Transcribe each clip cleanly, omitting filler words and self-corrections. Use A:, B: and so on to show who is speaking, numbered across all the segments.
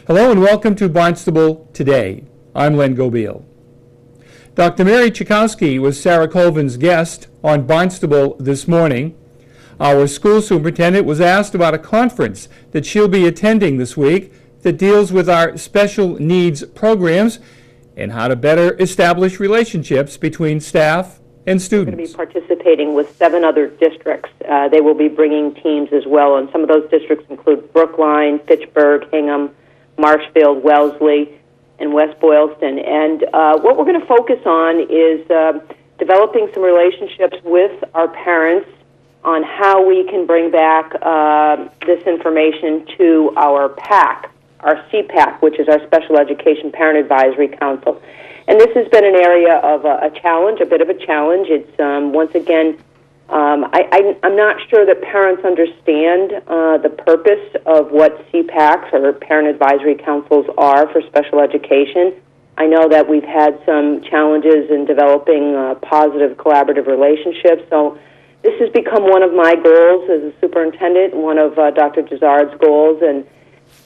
A: Hello and welcome to Barnstable Today. I'm Len Gobeil. Dr. Mary Chikowski was Sarah Colvin's guest on Barnstable this morning. Our school superintendent was asked about a conference that she'll be attending this week that deals with our special needs programs and how to better establish relationships between staff and students.
B: We're going to be participating with 7 other districts. They will be bringing teams as well, and some of those districts include Brookline, Fitchburg, Hingham, Marshfield, Wellesley, and West Boylston. And what we're going to focus on is developing some relationships with our parents on how we can bring back this information to our PAC, our CPAC, which is our Special Education Parent Advisory Council. And this has been an area of a challenge, a bit of a challenge. It's, once again, I'm not sure that parents understand the purpose of what CPACs or Parent Advisory Councils are for special education. I know that we've had some challenges in developing positive collaborative relationships, so this has become one of my goals as a superintendent, one of Dr. Gizzard's goals, and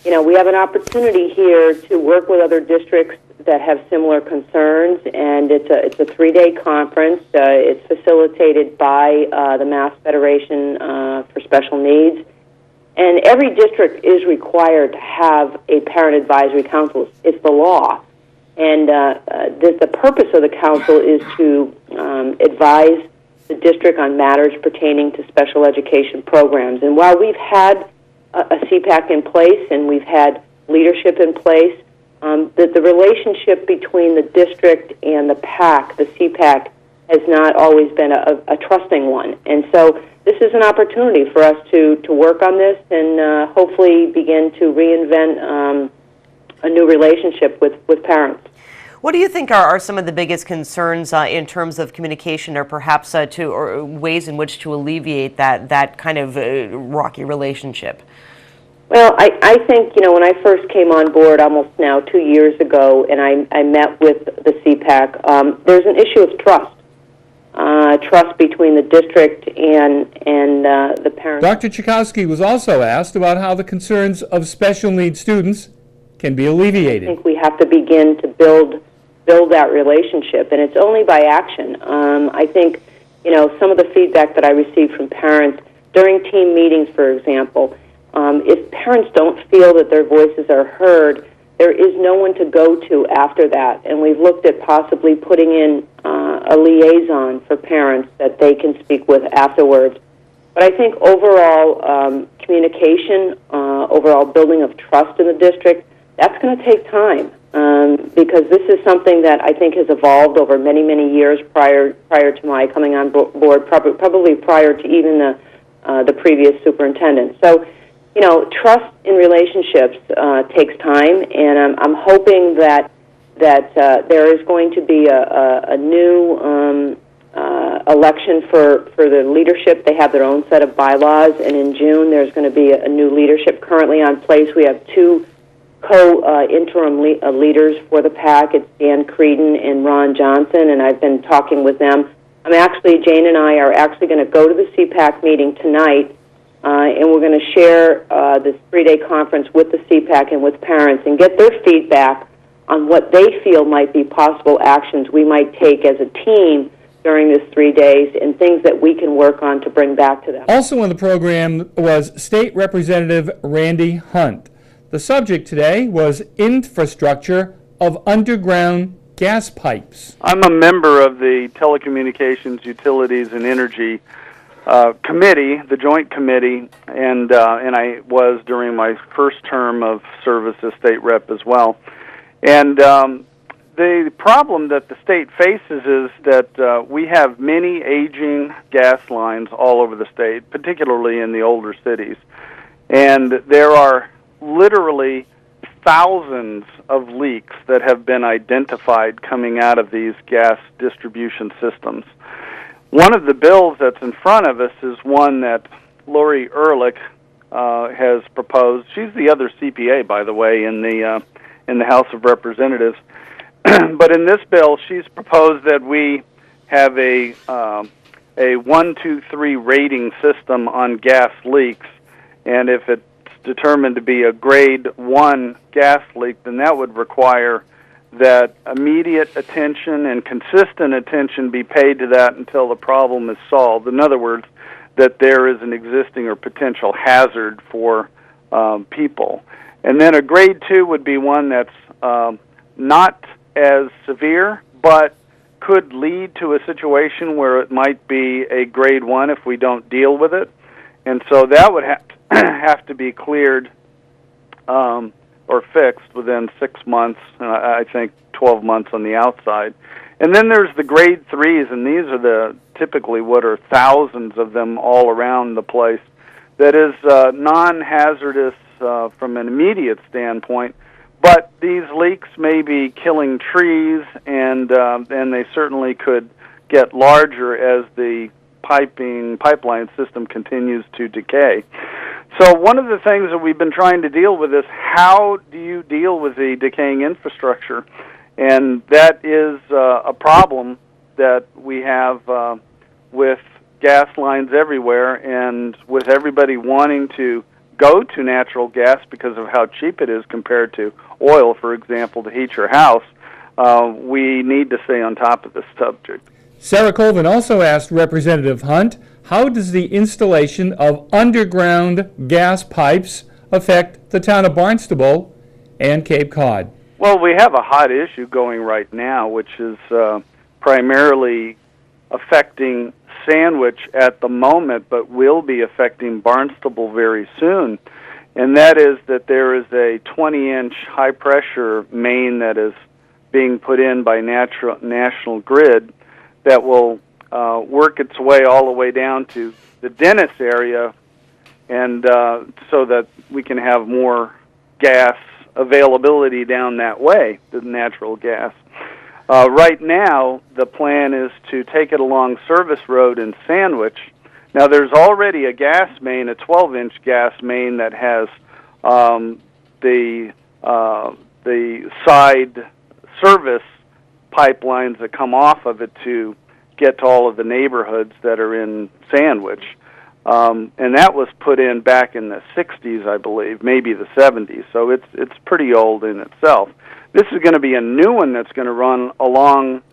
B: we have an opportunity here to work with other districts that have similar concerns, and it's a 3-day conference. It's facilitated by the Mass Federation for Special Needs, and every district is required to have a parent advisory council. It's the law, and the purpose of the council is to advise the district on matters pertaining to special education programs. And while we've had a CPAC in place and we've had leadership in place, the relationship between the district and the PAC, the CPAC, has not always been a trusting one. And so this is an opportunity for us to work on this and hopefully begin to reinvent a new relationship with parents.
C: What do you think are some of the biggest concerns in terms of communication, or perhaps or ways in which to alleviate that kind of rocky relationship?
B: Well, I think, when I first came on board almost now 2 years ago and I met with the CPAC, there's an issue of trust. Trust between the district and the parents.
A: Dr. Chikowski was also asked about how the concerns of special needs students can be alleviated.
B: I think we have to begin to build that relationship, and it's only by action. I think, some of the feedback that I received from parents during team meetings, for example, if parents don't feel that their voices are heard, there is no one to go to after that. And we've looked at possibly putting in a liaison for parents that they can speak with afterwards. But I think overall communication, overall building of trust in the district, that's going to take time. Because this is something that I think has evolved over many, many years prior to my coming on board, probably prior to even the previous superintendent. So, trust in relationships takes time, and I'm hoping that there is going to be a new election for the leadership. They have their own set of bylaws, and in June there's going to be a new leadership currently on place. We have 2 co-interim leaders for the PAC. It's Dan Creedon and Ron Johnson, and I've been talking with them. Jane and I are actually going to go to the CPAC meeting tonight, and we're going to share this 3-day conference with the CPAC and with parents and get their feedback on what they feel might be possible actions we might take as a team during this 3 days and things that we can work on to bring back to them.
A: Also in the program was State Representative Randy Hunt. The subject today was infrastructure of underground gas pipes.
D: I'm a member of the Telecommunications, Utilities, and Energy Committee, the Joint Committee, and I was during my first term of service as state rep as well. And the problem that the state faces is that we have many aging gas lines all over the state, particularly in the older cities. And there are literally thousands of leaks that have been identified coming out of these gas distribution systems. One of the bills that's in front of us is one that Lori Ehrlich has proposed. She's the other CPA, by the way, in the House of Representatives. But in this bill, she's proposed that we have a 1, 2, 3 rating system on gas leaks, and if it's determined to be a grade 1 gas leak, then that would require that immediate attention and consistent attention be paid to that until the problem is solved. In other words, that there is an existing or potential hazard for people. And then a grade 2 would be one that's not as severe, but could lead to a situation where it might be a grade 1 if we don't deal with it. And so that would have to be cleared or fixed within 6 months, I think 12 months on the outside. And then there's the grade 3s, and these are the typically what are thousands of them all around the place. That is non-hazardous from an immediate standpoint, but these leaks may be killing trees, and they certainly could get larger as the pipeline system continues to decay. So one of the things that we've been trying to deal with is how do you deal with the decaying infrastructure? And that is a problem that we have with gas lines everywhere, and with everybody wanting to go to natural gas because of how cheap it is compared to oil, for example, to heat your house. We need to stay on top of this subject.
A: Sarah Colvin also asked Representative Hunt, how does the installation of underground gas pipes affect the town of Barnstable and Cape Cod?
D: Well, we have a hot issue going right now, which is primarily affecting Sandwich at the moment, but will be affecting Barnstable very soon. And that is that there is a 20-inch high-pressure main that is being put in by National Grid that will work its way all the way down to the Dennis area, and so that we can have more gas availability down that way, the natural gas. Right now, the plan is to take it along Service Road in Sandwich. Now, there's already a gas main, a 12-inch gas main that has the side service pipelines that come off of it to get to all of the neighborhoods that are in Sandwich. And that was put in back in the 60s, I believe, maybe the 70s, so it's pretty old in itself. This is going to be a new one that's going to run along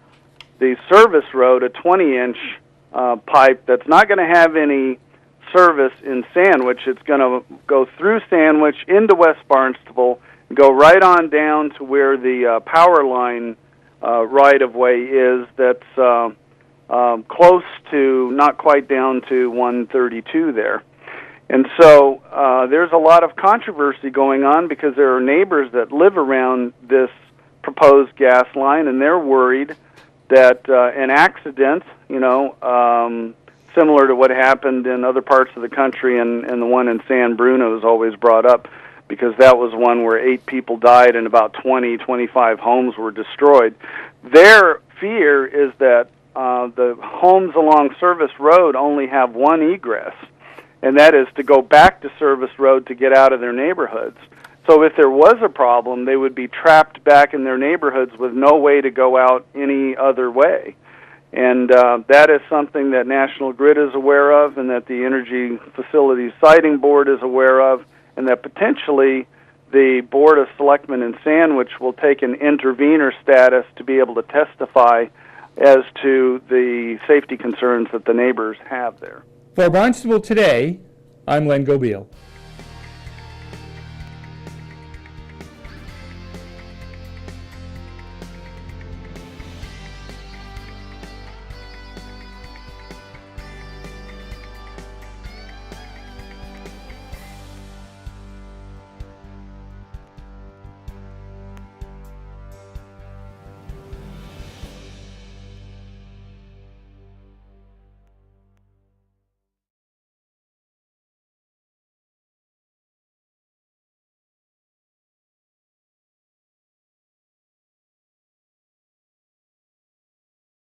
D: the service road, a 20-inch pipe that's not going to have any service in Sandwich. It's going to go through Sandwich into West Barnstable, and go right on down to where the power line right-of-way is that's close to, not quite down to 132 there. And so there's a lot of controversy going on because there are neighbors that live around this proposed gas line, and they're worried that an accident, similar to what happened in other parts of the country, and the one in San Bruno is always brought up because that was one where 8 people died and about 25 homes were destroyed. Their fear is that the homes along Service Road only have one egress, and that is to go back to Service Road to get out of their neighborhoods. So if there was a problem, they would be trapped back in their neighborhoods with no way to go out any other way. And that is something that National Grid is aware of, and that the Energy Facilities Siting Board is aware of, and that potentially the Board of Selectmen in Sandwich will take an intervener status to be able to testify as to the safety concerns that the neighbors have there.
A: For Barnstable Today, I'm Len Gobiel.